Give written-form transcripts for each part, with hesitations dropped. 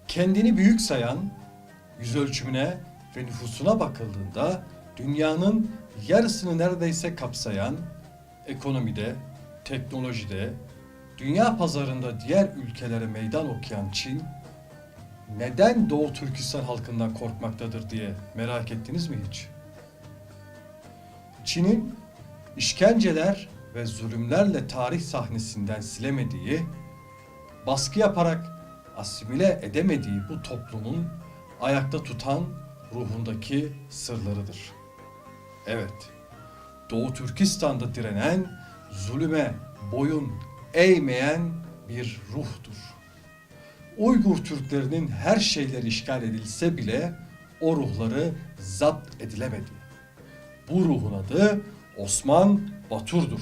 Kendini büyük sayan, yüz ölçümüne ve nüfusuna bakıldığında dünyanın yarısını neredeyse kapsayan, ekonomide, teknolojide, dünya pazarında diğer ülkelere meydan okuyan Çin, neden Doğu Türkistan halkından korkmaktadır diye merak ettiniz mi hiç? Çin'in işkenceler ve zulümlerle tarih sahnesinden silemediği, baskı yaparak asimile edemediği bu toplumun ayakta tutan ruhundaki sırlarıdır. Evet, Doğu Türkistan'da direnen, zulüme boyun eğmeyen bir ruhtur. Uygur Türklerinin her şeyleri işgal edilse bile o ruhları zapt edilemedi. Bu ruhun adı Osman Batur'dur.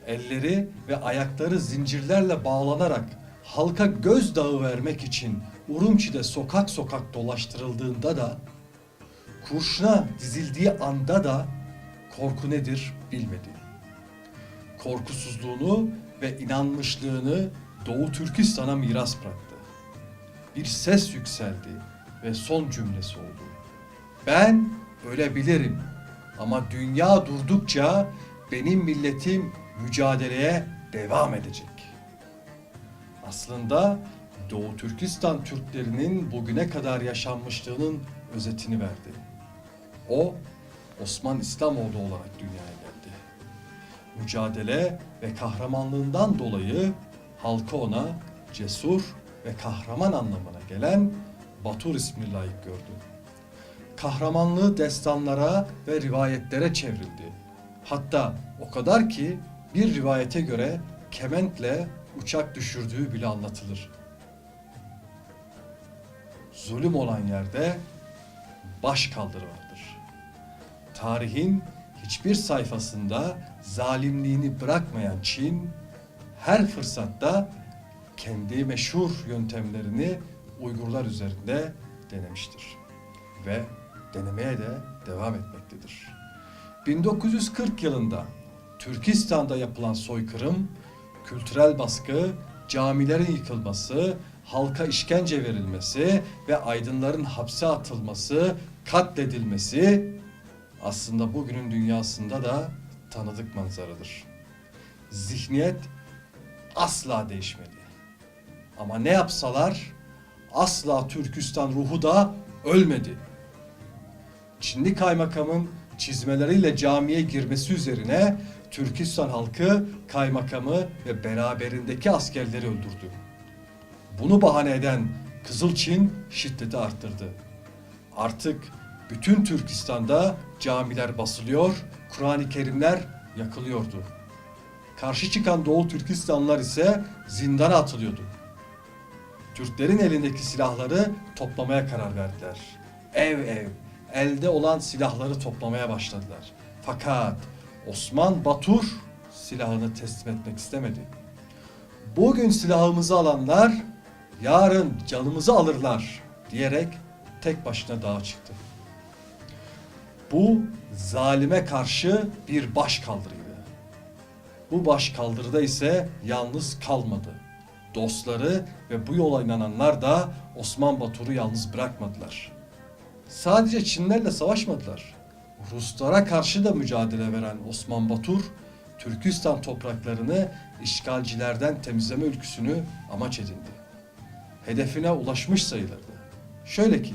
Elleri ve ayakları zincirlerle bağlanarak halka gözdağı vermek için Urumçi'de sokak sokak dolaştırıldığında da, kurşuna dizildiği anda da korku nedir bilmedi. Korkusuzluğunu ve inanmışlığını Doğu Türkistan'a miras bıraktı. Bir ses yükseldi ve son cümlesi oldu: ben ölebilirim ama dünya durdukça benim milletim mücadeleye devam edecek. Aslında Doğu Türkistan Türklerinin bugüne kadar yaşanmışlığının özetini verdi. O, Osman İslamoğlu olarak dünyaya geldi. Mücadele ve kahramanlığından dolayı halkı ona cesur ve kahraman anlamına gelen Batur ismini layık gördü. Kahramanlığı destanlara ve rivayetlere çevrildi. Hatta o kadar ki bir rivayete göre kementle uçak düşürdüğü bile anlatılır. Zulüm olan yerde başkaldırı vardır. Tarihin hiçbir sayfasında zalimliğini bırakmayan Çin, her fırsatta kendi meşhur yöntemlerini Uygurlar üzerinde denemiştir. Ve denemeye de devam etmektedir. 1940 yılında Türkistan'da yapılan soykırım, kültürel baskı, camilerin yıkılması, halka işkence verilmesi ve aydınların hapse atılması, katledilmesi aslında bugünün dünyasında da tanıdık manzaradır. Zihniyet asla değişmedi. Ama ne yapsalar asla Türkistan ruhu da ölmedi. Çinli kaymakamın çizmeleriyle camiye girmesi üzerine Türkistan halkı kaymakamı ve beraberindeki askerleri öldürdü. Bunu bahane eden Kızıl Çin şiddeti arttırdı. Artık bütün Türkistan'da camiler basılıyor, Kur'an-ı Kerimler yakılıyordu. Karşı çıkan Doğu Türkistanlılar ise zindana atılıyordu. Türklerin elindeki silahları toplamaya karar verdiler. Ev ev, elde olan silahları toplamaya başladılar. Fakat Osman Batur silahını teslim etmek istemedi. Bugün silahımızı alanlar yarın canımızı alırlar diyerek tek başına dağa çıktı. Bu zalime karşı bir başkaldırıydı. Bu başkaldırıda ise yalnız kalmadı. Dostları ve bu yola inananlar da Osman Batur'u yalnız bırakmadılar. Sadece Çinlerle savaşmadılar. Ruslara karşı da mücadele veren Osman Batur, Türkistan topraklarını işgalcilerden temizleme ülküsünü amaç edindi. Hedefine ulaşmış sayılırdı. Şöyle ki,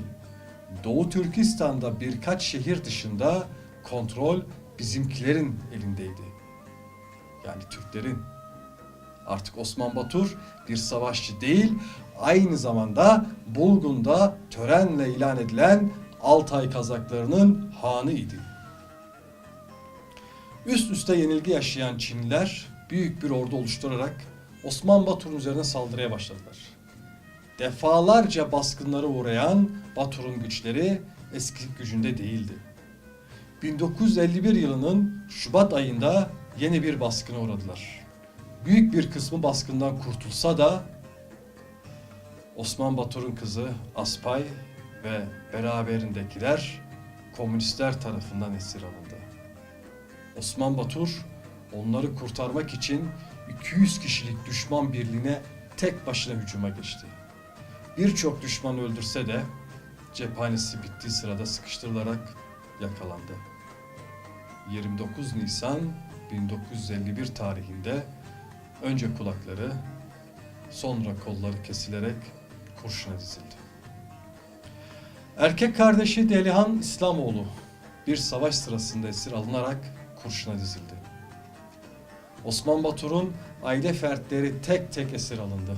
Doğu Türkistan'da birkaç şehir dışında kontrol bizimkilerin elindeydi. Yani Türklerin. Artık Osman Batur bir savaşçı değil, aynı zamanda Bulgun'da törenle ilan edilen Altay Kazaklarının hanı idi. Üst üste yenilgi yaşayan Çinliler büyük bir ordu oluşturarak Osman Batur'un üzerine saldırıya başladılar. Defalarca baskınlara uğrayan Batur'un güçleri eski gücünde değildi. 1951 yılının Şubat ayında yeni bir baskına uğradılar. Büyük bir kısmı baskından kurtulsa da Osman Batur'un kızı Aspay ve beraberindekiler komünistler tarafından esir alındı. Osman Batur onları kurtarmak için 200 kişilik düşman birliğine tek başına hücuma geçti. birçok düşman öldürse de cephanesi bittiği sırada sıkıştırılarak yakalandı. 29 Nisan 1951 tarihinde önce kulakları, sonra kolları kesilerek kurşuna dizildi. Erkek kardeşi Delihan İslamoğlu bir savaş sırasında esir alınarak kurşuna dizildi. Osman Batur'un aile fertleri tek tek esir alındı.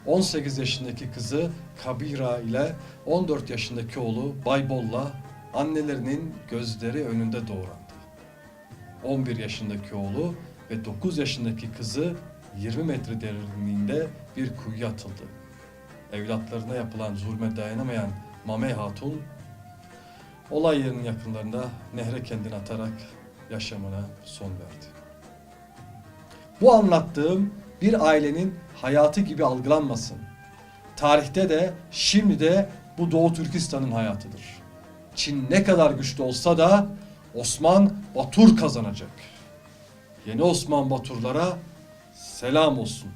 18 yaşındaki kızı Kabira ile 14 yaşındaki oğlu Baybol'la annelerinin gözleri önünde doğrandı. 11 yaşındaki oğlu ve 9 yaşındaki kızı 20 metre derinliğinde bir kuyuya atıldı. Evlatlarına yapılan zulme dayanamayan Mame Hatun, olay yerinin yakınlarında nehre kendini atarak yaşamına son verdi. Bu anlattığım bir ailenin hayatı gibi algılanmasın. Tarihte de şimdi de bu Doğu Türkistan'ın hayatıdır. Çin ne kadar güçlü olsa da Osman Batur kazanacak. Yeni Osman Baturlara selam olsun.